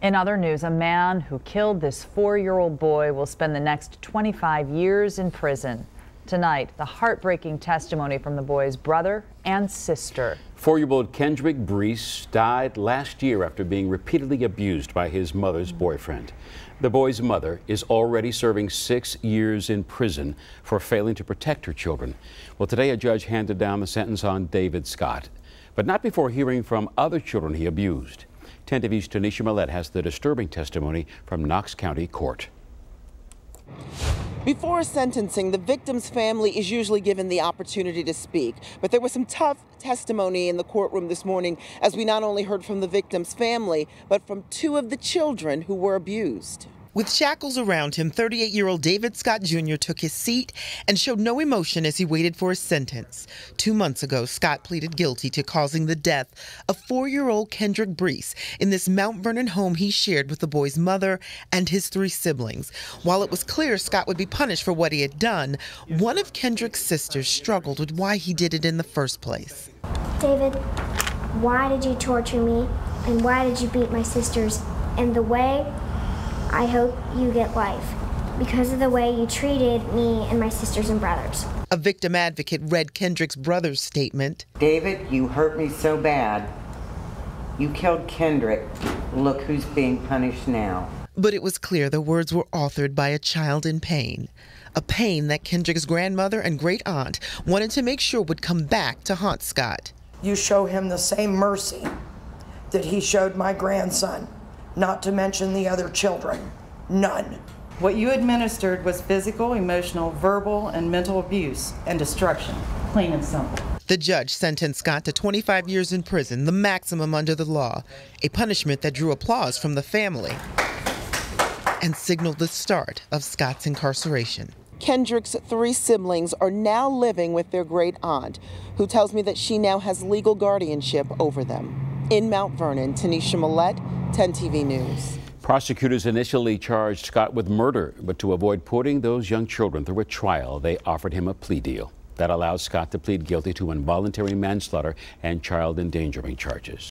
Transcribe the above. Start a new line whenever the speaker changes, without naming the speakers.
In other news, a man who killed this 4-year-old boy will spend the next 25 years in prison. Tonight, the heartbreaking testimony from the boy's brother and sister.
4-year-old Kendrick Brees died last year after being repeatedly abused by his mother's boyfriend. The boy's mother is already serving 6 years in prison for failing to protect her children. Well, today a judge handed down the sentence on David Scott, but not before hearing from other children he abused. 10 TV's Tanisha Millette has the disturbing testimony from Knox County Court.
Before sentencing, the victim's family is usually given the opportunity to speak. But there was some tough testimony in the courtroom this morning as we not only heard from the victim's family, but from 2 of the children who were abused.
With shackles around him, 38-year-old David Scott Jr. took his seat and showed no emotion as he waited for his sentence. 2 months ago, Scott pleaded guilty to causing the death of 4-year-old Kendrick Brees in this Mount Vernon home he shared with the boy's mother and his 3 siblings. While it was clear Scott would be punished for what he had done, one of Kendrick's sisters struggled with why he did it in the first place.
David, why did you torture me? And why did you beat my sisters? And the way I hope you get life because of the way you treated me and my sisters and brothers.
A victim advocate read Kendrick's brother's statement.
David, you hurt me so bad. You killed Kendrick. Look who's being punished now.
But it was clear the words were authored by a child in pain. A pain that Kendrick's grandmother and great aunt wanted to make sure would come back to haunt Scott.
You show him the same mercy that he showed my grandson. Not to mention the other children. None.
What you administered was physical, emotional, verbal, and mental abuse and destruction. Plain and simple.
The judge sentenced Scott to 25 years in prison, the maximum under the law, a punishment that drew applause from the family and signaled the start of Scott's incarceration.
Kendrick's 3 siblings are now living with their great aunt, who tells me that she now has legal guardianship over them. In Mount Vernon, Tanisha Millette, 10 TV News.
Prosecutors initially charged Scott with murder, but to avoid putting those young children through a trial, they offered him a plea deal that allows Scott to plead guilty to involuntary manslaughter and child endangering charges.